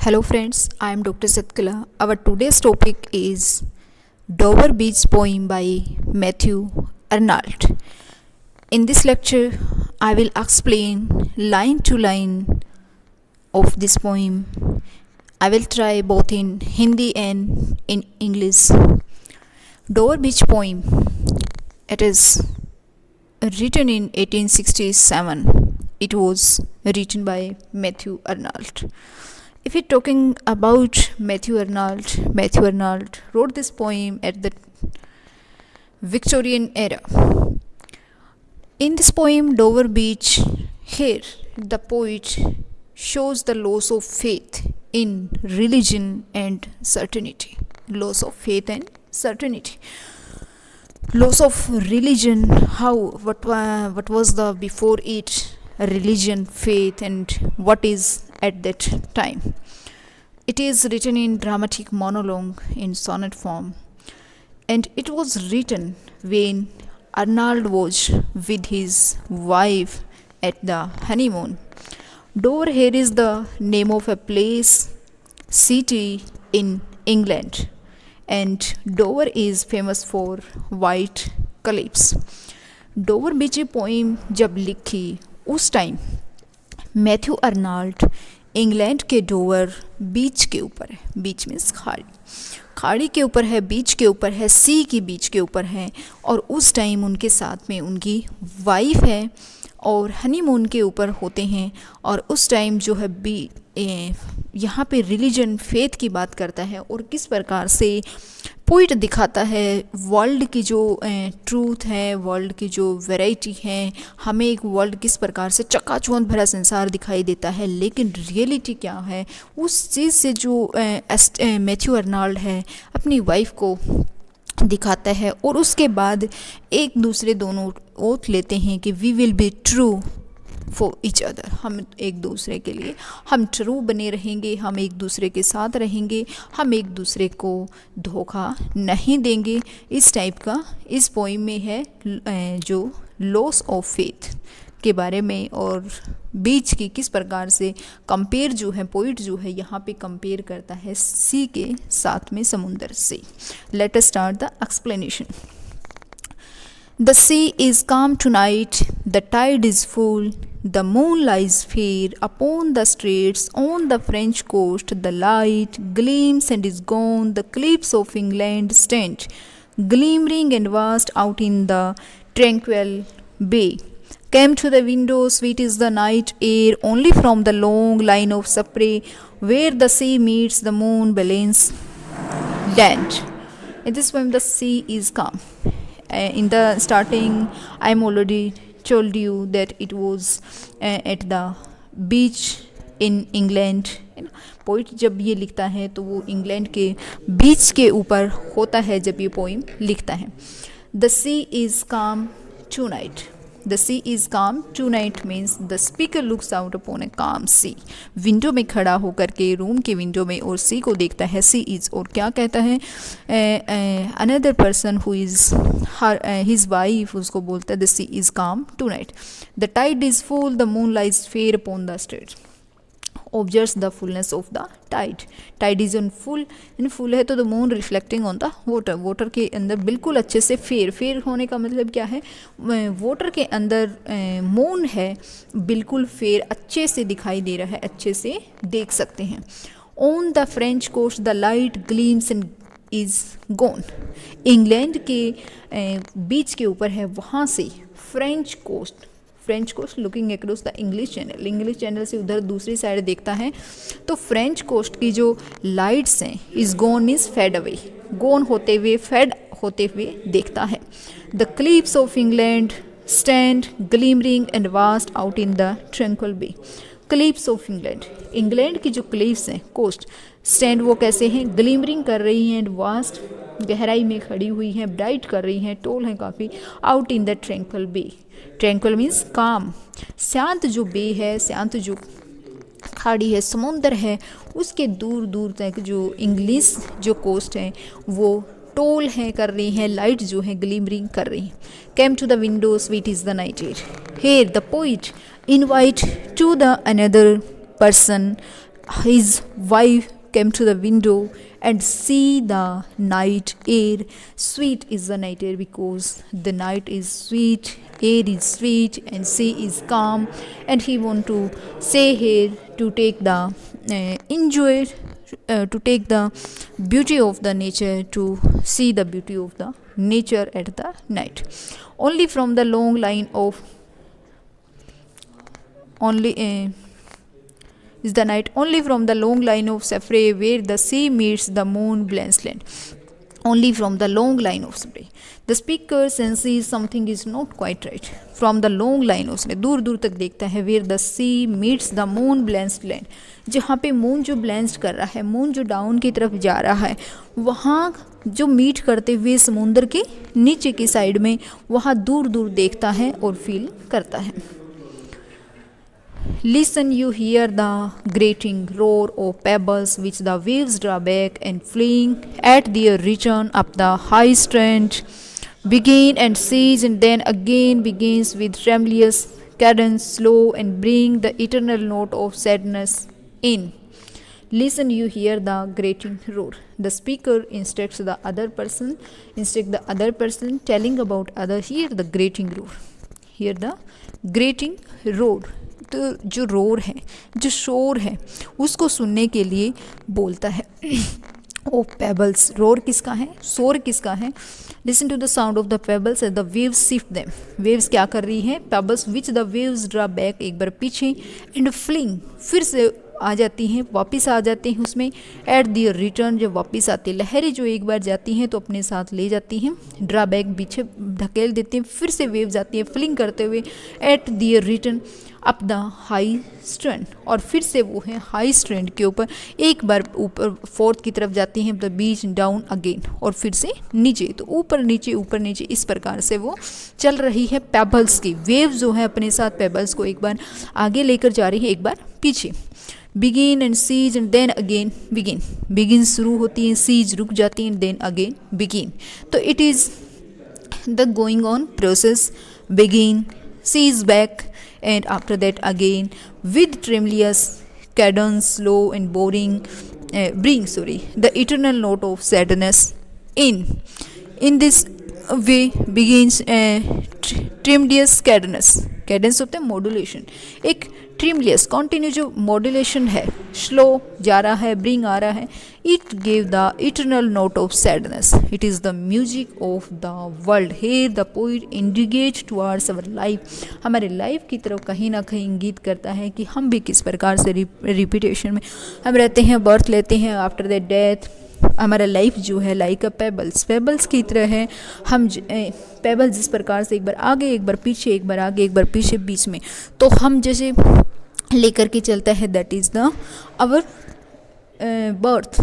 Hello friends, I am Dr. Satkala. Our today's topic is Dover Beach poem by Matthew Arnold. In this lecture, I will explain line to line of this poem. I will try both in Hindi and in English. Dover Beach poem. It is written in 1867. It was written by Matthew Arnold. If we're talking about Matthew Arnold wrote this poem at the Victorian era. In this poem, Dover Beach, here the poet shows the loss of faith in religion and certainty. Loss of faith and certainty. Loss of religion, how, what was the before it, religion, faith, and what is at that time. It is written in dramatic monologue in sonnet form, and it was written when Arnold was with his wife at the honeymoon. Dover here is the name of a place, city in England, and Dover is famous for white cliffs. Dover beach poem जब लिखी उस time Matthew Arnold England के Dover बीच के ऊपर है. बीच means खाड़ी के ऊपर है, बीच के ऊपर है, सी की बीच के ऊपर है, और उस टाइम उनके साथ में उनकी वाइफ है और हनीमून के ऊपर होते हैं. और उस टाइम जो है यहाँ पे रिलीजन, फेथ की बात करता है और किस प्रकार से पोइट दिखाता है वर्ल्ड की जो ट्रूथ है, वर्ल्ड की जो वैरायटी है. हमें एक वर्ल्ड किस प्रकार से चकाचौंध भरा संसार दिखाई देता है, लेकिन रियलिटी क्या है उस चीज़ से जो मैथ्यू अर्नाल्ड है अपनी वाइफ को दिखाता है. और उसके बाद एक दूसरे दोनों ओथ लेते हैं कि we will be true for each other. हम एक दूसरे के लिए हम ट्रू बने रहेंगे, हम एक दूसरे के साथ रहेंगे, हम एक दूसरे को धोखा नहीं देंगे. इस टाइप का इस पोइम में है जो लॉस ऑफ फेथ के बारे में, और बीच की किस प्रकार से कंपेयर जो है पोइट जो है यहाँ पे कंपेयर करता है सी के साथ में, समुंदर से. Let us start the explanation. The sea is calm tonight, the tide is full, the moon lies fair upon the straits on the French coast, the light gleams and is gone, the cliffs of England stand, glimmering and vast out in the tranquil bay. Came to the window, sweet is the night air, only from the long line of spray, where the sea meets the moon balance land. In this poem, the sea is calm. In the starting, I'm already told you that it was at the beach in England. Poet जब ये लिखता है तो वो England के बीच के ऊपर होता है जब ये पोइम लिखता है. The sea is calm tonight. The sea is calm tonight means the speaker looks out upon a calm sea. Window में खड़ा होकर के रूम के विंडो में और सी को देखता है. सी इज़, और क्या कहता है another person who is his wife, उसको बोलता है the sea is calm tonight. The tide is full, the moon lies fair upon the strait. observes the fullness of the tide. Tide is on full, and full है तो the moon reflecting on the water. water के अंदर बिल्कुल अच्छे से fair होने का मतलब क्या है, water के अंदर मून है बिल्कुल फेयर, अच्छे से दिखाई दे रहा है, अच्छे से देख सकते हैं. On the French coast the light gleams and is gone. England के बीच के ऊपर है, वहाँ से French coast looking across the English Channel से उधर दूसरी साइड देखता है तो फ्रेंच कोस्ट की जो लाइट्स हैं is gone means fade away, gone होते हुए, फेड होते हुए देखता है. The cliffs of England stand glimmering and vast out in the tranquil bay. Cliffs of England की जो क्लिफ्स हैं, कोस्ट, स्टैंड वो कैसे हैं, ग्लीमरिंग कर रही हैं, एंड वास्ट गहराई में खड़ी हुई हैं, ब्राइट कर रही हैं, टोल हैं काफ़ी, out in the tranquil bay. Tranquil means calm, शांत जो बे है, शांत जो खाड़ी है, समुंदर है, उसके दूर दूर तक जो इंग्लिश जो कोस्ट है वो टोल है कर रही हैं, लाइट जो है ग्लिमरिंग कर रही हैं. Came to the window, sweet is the night air. Here the poet invite to the another person his wife came to the window and see the night air. Sweet is the night air because the night is sweet, air is sweet, and sea is calm. And he want to stay here to take the enjoy, to take the beauty of the nature, to see the beauty of the nature at the night. Only from the long line of only is the night only from the long line of Safre where the sea meets the moon blends land. Only from the long line of Safre. The speaker senses something is not quite right. From the long line of Safre, दूर दूर तक देखता है where the sea meets the moon blends land. जहाँ पे moon जो Blaine's कर रहा है, मून जो डाउन की तरफ जा रहा है, वहाँ जो मीट करते हुए समुंदर के नीचे की साइड में, वहाँ दूर दूर देखता है और फील करता है. Listen, you hear the grating roar of pebbles which the waves draw back and fling at their return up the high strand, begin and cease and then again begins with tremulous cadence, slow and bring the eternal note of sadness in. Listen, you hear the grating roar. The speaker instructs the other person, telling about other. Hear the grating roar. Hear the grating roar. तो जो roar है, जो शोर है, उसको सुनने के लिए बोलता है. ओ पेबल्स, रोर किसका है, शोर किसका है. Listen to the sound of the pebbles as the waves shift them. Waves क्या कर रही हैं, pebbles which the waves draw back, एक बार पीछे, एंड फ्लिंग, फिर से आ जाती हैं, वापस आ जाते हैं उसमें. एट दियर रिटर्न, जब वापस आती है, लहरें जो एक बार जाती हैं तो अपने साथ ले जाती हैं. ड्रा बैक, पीछे ढकेल देते हैं, फिर से वेव्स आती हैं फ्लिंग करते हुए. At their return up the high strand, और फिर से वो है हाई स्ट्रैंड के ऊपर, एक बार ऊपर फोर्थ की तरफ जाती हैं, द बीच डाउन अगेन, और फिर से नीचे. तो ऊपर नीचे इस प्रकार से वो चल रही है. पेबल्स की वेव जो है अपने साथ पेबल्स को एक बार आगे लेकर जा रही है, एक बार पीछे. Begin and cease and then again begin. Begin शुरू होती है, सीज रुक जाती है, देन अगेन बिगिन. तो it is the going on process. Begin, cease back, and after that again with tremulous cadence, slow and bring the eternal note of sadness in this way begins tremulous cadence होता है modulation. एक tremulous continue जो modulation है, slow जा रहा है, bring आ रहा है. It give the eternal note of sadness. It is the music of the world. Here the poet indicate towards our life. हमारे लाइफ की तरफ कहीं ना कहीं इंगित करता है कि हम भी किस प्रकार से रिपीटेशन में हम रहते हैं, बर्थ लेते हैं, आफ्टर द डेथ हमारा लाइफ जो है लाइक अ पेबल्स की तरह है. हम पेबल्स जिस प्रकार से एक बार आगे, एक बार पीछे, एक बार आगे, एक बार पीछे, बीच में, तो हम जैसे लेकर के चलता है, that is the our birth.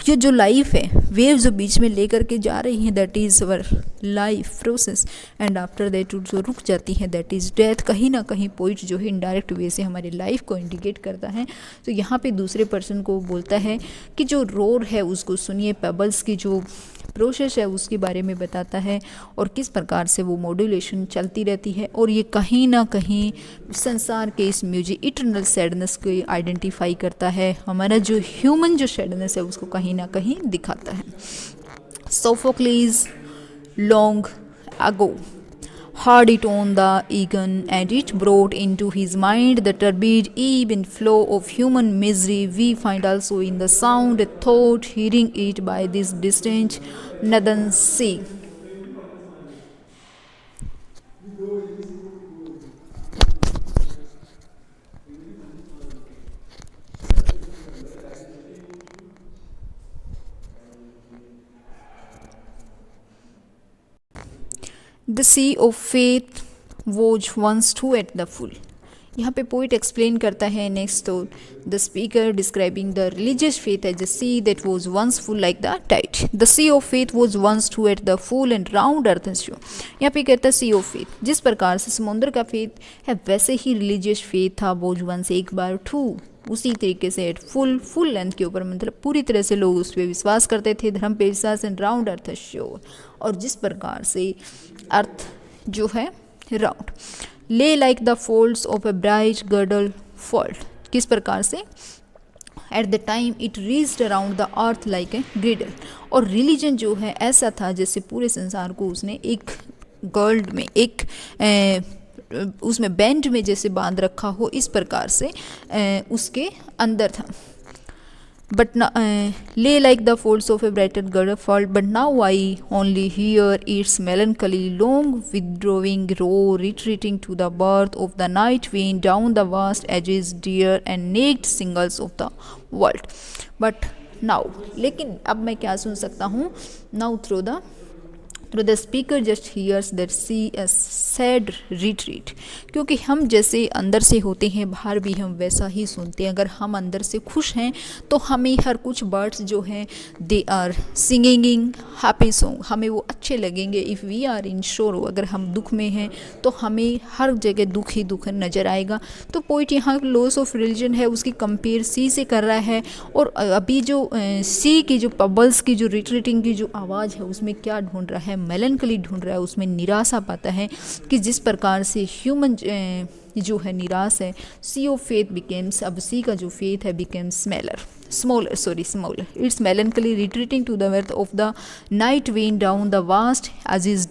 ये जो लाइफ है, वेव जो बीच में लेकर के जा रही हैं, that is our life process. And after that जो रुक जाती है, दैट इज़ डेथ. कहीं ना कहीं पोइट जो है इनडायरेक्ट वे से हमारी लाइफ को इंडिकेट करता है. तो यहाँ पे दूसरे पर्सन को बोलता है कि जो रोर है उसको सुनिए, पेबल्स की जो प्रोसेस है उसके बारे में बताता है, और किस प्रकार से वो मॉड्यूलेशन चलती रहती है. और ये कहीं ना कहीं संसार के इस म्यूजिक इटरनल सैडनेस को आइडेंटिफाई करता है. हमारा जो ह्यूमन जो सैडनेस है उसको कहीं ना कहीं दिखाता है. Sophocles long ago heard it on the Aegon, and it brought into his mind the turbid ebb and flow of human misery. We find also in the sound a thought, hearing it by this distant northern sea. The sea of faith was once too at the full. यहाँ पे poet explain करता है next तो the speaker describing the religious faith as a sea that was once full like the tide. The sea of faith was once too at the full and round earth shore. यहाँ पे कहता है सी of faith, जिस प्रकार से समुद्र का faith है वैसे ही रिलीजियस फेथ था. वाज वंस, एक बार, टू, उसी तरीके से एट फुल लेंथ के ऊपर, मतलब पूरी तरह से लोग उस पर विश्वास करते थे, धर्म पे विश्वास. एंड राउंड अर्थ शो, और जिस प्रकार से अर्थ जो है राउंड, ले like the folds of a bright girdle fault, किस प्रकार से at the time it reached around the earth like a ग्रिडल। और रिलीजन जो है ऐसा था जैसे पूरे संसार को उसने एक गर्ल्ड में, एक उसमें बैंड में जैसे बांध रखा हो, इस प्रकार से उसके अंदर था। But lay like the folds of a brighter girdle fall, but now I only hear its melancholy, long withdrawing roar, retreating to the birth of the night wind down the vast edges, dear and naked singles of the world. But now, लेकिन अब मैं क्या सुन सकता हूँ? Now through the speaker just hears that sea a sad retreat। क्योंकि हम जैसे अंदर से होते हैं बाहर भी हम वैसा ही सुनते हैं। अगर हम अंदर से खुश हैं तो हमें हर कुछ बर्ड्स जो हैं they are singing happy song, हमें वो अच्छे लगेंगे। If we are in sorrow, अगर हम दुख में हैं तो हमें हर जगह दुख ही दुख नज़र आएगा। तो पोइट यहाँ लॉस ऑफ रिलीजन है उसकी कंपेयर सी से कर रहा है। और अभी जो सी की जो पबल्स की जो रिट्रीटिंग की जो आवाज़ है उसमें क्या ढूंढ रहा है? मेलनकली ढूंढ रहा है, उसमें निराशा पाता है कि जिस प्रकार से ह्यूमन जो है निराश है। सी ऑफ फेथ बिकेम्स, अब सी का जो फेथ है becomes smaller, it's melancholy retreating to the breath of the night wind down the vast edges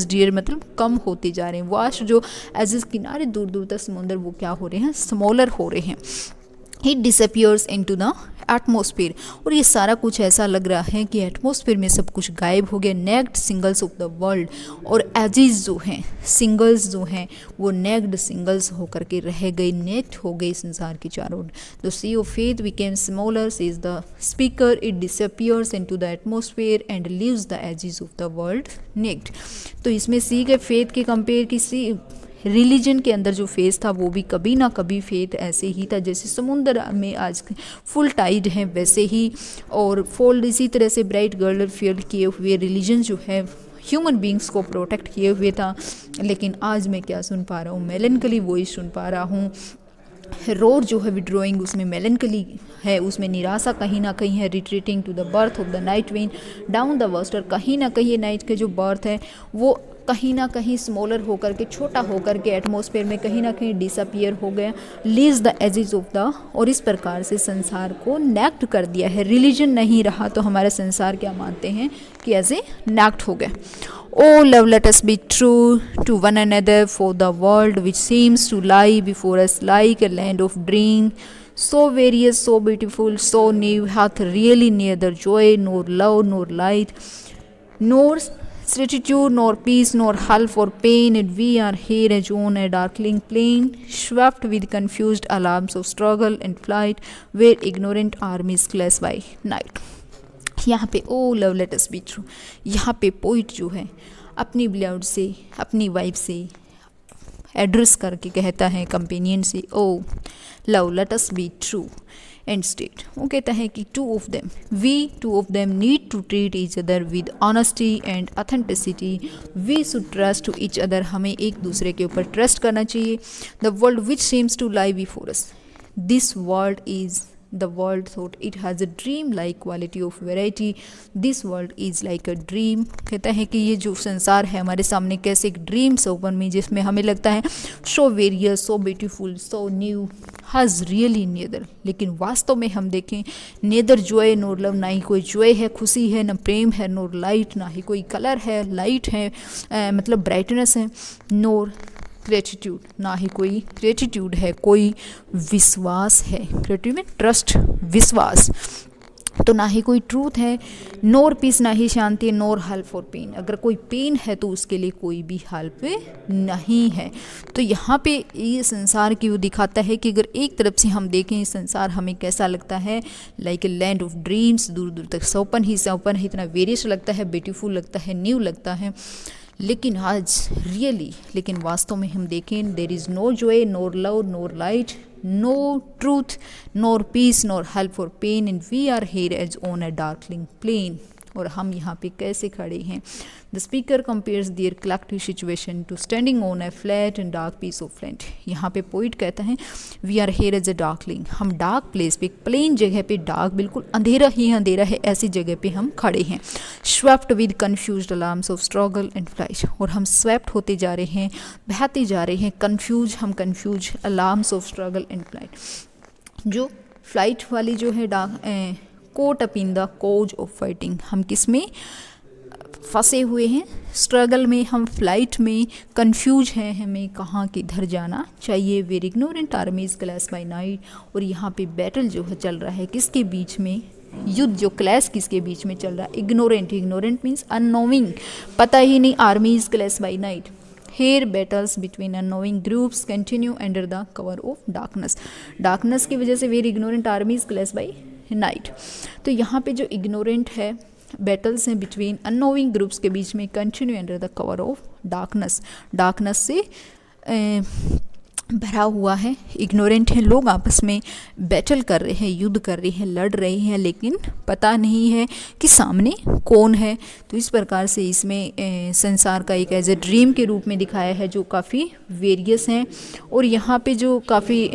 drear, मतलब कम होते जा रहे हैं। वास्ट जो एजिस किनारे दूर दूर तक समुंदर वो क्या हो रहे हैं? स्मॉलर हो रहे हैं। It disappears into the atmosphere। और ये सारा कुछ ऐसा लग रहा है कि एटमॉस्फेयर में सब कुछ गायब हो गया। Naked shingles of the world, और एजिज जो हैं, सिंगल्स जो हैं वो नेक्ड सिंगल्स होकर के रह गए, नेक्ड हो गए संसार के चारों ओर। The sea of faith became smaller, says the speaker, it disappears into the atmosphere and leaves the edges of the world naked. तो इसमें सी के फेथ के कंपेयर की सी रिलीजन के अंदर जो फेस था वो भी कभी ना कभी फेथ ऐसे ही था जैसे समुंदर में आज फुल टाइड है वैसे ही, और फोल्ड इसी तरह से ब्राइट गर्ल फील किए हुए रिलीजन जो है ह्यूमन बींग्स को प्रोटेक्ट किए हुए था। लेकिन आज मैं क्या सुन पा रहा हूँ? मेलनकली वॉइस सुन पा रहा हूँ। रोर जो है विड्रॉइंग, उसमें मेलनकली है, उसमें निराशा कहीं ना कहीं है। Retreating to the breath of the night wind down the vaster, कहीं ना कहीं नाइट के जो बर्थ है वो कहीं ना कहीं स्मॉलर होकर के, छोटा होकर के एटमॉस्फेयर में कहीं ना कहीं डिसअपियर हो गया। Lease the edges of the, और इस प्रकार से संसार को नेक्ट कर दिया है। रिलीजन नहीं रहा तो हमारा संसार क्या मानते हैं कि एज ए नेक्ट हो गया। Oh, love, let us be true to one another, for the world which seems to lie before us like a land of dream, so various, so beautiful, so new, hath really neither joy, nor love, nor light, nor certitude, nor peace, nor help for pain, and we are here as on a darkling plain, swept with confused alarms of struggle and flight, where ignorant armies clash by night। यहाँ पे O love let us be true, यहाँ पे poet जो है अपनी beloved से, अपनी wife से एड्रेस करके कहता है, कंपेनियन से, O love let us be true and state. वो कहता है कि two of them need to treat each other with honesty and authenticity, we should trust to each other, हमें एक दूसरे के ऊपर ट्रस्ट करना चाहिए। The world which seems to lie before us, this world is the world thought it has a dream like quality of variety, this world is like a dream। कहता है कि ये जो संसार है हमारे सामने कैसे एक ड्रीम से ओपन में, जिसमें हमें लगता है so various, so beautiful, so new, has really neither, लेकिन वास्तव में हम देखें नेदर जॉय नोर लव, ना ही कोई जॉय है, खुशी है, ना प्रेम है, नोर लाइट, ना ही कोई कलर है, लाइट है, मतलब ब्राइटनेस है, नोर ग्रेटिट्यूड, ना ही कोई ग्रेटिट्यूड है, कोई विश्वास है। ग्रेटिट्यूड में ट्रस्ट, विश्वास, तो ना ही कोई ट्रूथ है, नोर पीस, ना ही शांति, नोर हेल्प फॉर पेन, अगर कोई पेन है तो उसके लिए कोई भी हेल्प नहीं है। तो यहाँ पे ये संसार की वो दिखाता है कि अगर एक तरफ से हम देखें ये संसार हमें कैसा लगता है, like a land of dreams, दूर दूर तक सौपन ही सौपन है, इतना वेरियस लगता है, ब्यूटीफुल लगता है, न्यू लगता है, लेकिन आज रियली, लेकिन वास्तव में हम देखें there is no joy, nor love, nor light, no truth, nor peace, nor help for pain, and we are here as on a darkling plain. और हम यहाँ पे कैसे खड़े हैं? The speaker compares their collective situation to standing on a flat and dark piece of land. यहाँ पे poet कहता है we are here as a darkling, हम डार्क प्लेस पे, प्लेन जगह पे, डार्क बिल्कुल अंधेरा ही अंधेरा है, ऐसी जगह पे हम खड़े हैं। Swept with confused alarms of struggle and flight, और हम स्वेप्ट होते जा रहे हैं, बहते जा रहे हैं, कन्फ्यूज, हम confused, alarms of struggle and flight, जो फ्लाइट वाली जो है caught up in the cause of fighting, हम किस में फंसे हुए हैं, स्ट्रगल में, हम फ्लाइट में कंफ्यूज हैं, हमें कहाँ किधर जाना चाहिए। Where ignorant armies clash by night, और यहाँ पे बैटल जो है चल रहा है किसके बीच में, युद्ध जो क्लैश किसके बीच में चल रहा है, इग्नोरेंट, इग्नोरेंट मीन्स अननोइंग, पता ही नहीं, armies clash by night. Here battles between unknowing groups continue under the cover of darkness, darkness की वजह से where ignorant armies clash by night. तो यहाँ पे जो इग्नोरेंट है, बैटल्स हैं बिटवीन अननोइंग ग्रुप्स के बीच में, continue under the cover of darkness, darkness से भरा हुआ है, इग्नोरेंट हैं लोग, आपस में बैटल कर रहे हैं, युद्ध कर रहे हैं, लड़ रहे हैं, लेकिन पता नहीं है कि सामने कौन है। तो इस प्रकार से इसमें संसार का एक एज ए ड्रीम के रूप में दिखाया है जो काफ़ी वेरियस हैं, और यहाँ पे जो काफ़ी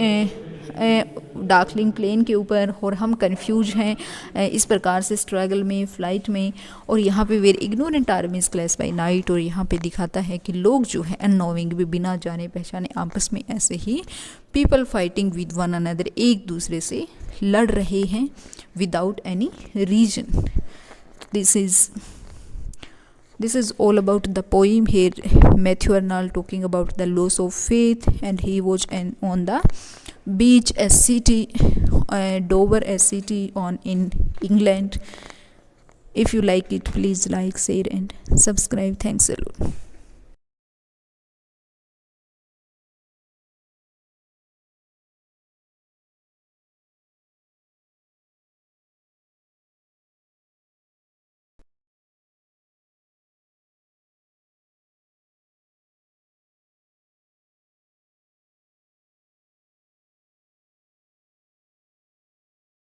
डार्कलिंग प्लेन के ऊपर, और हम कंफ्यूज हैं इस प्रकार से स्ट्रगल में, फ्लाइट में, और यहाँ पे where ignorant armies clash by night, और यहाँ पे दिखाता है कि लोग जो है अननोइंग भी, बिना जाने पहचाने आपस में ऐसे ही people fighting with one another, एक दूसरे से लड़ रहे हैं without any reason. This is all about the poem. Here Matthew Arnold talking about the loss of faith, and he was on the beach SCT, Dover SCT in England. If you like it, please like, share and subscribe. Thanks a lot.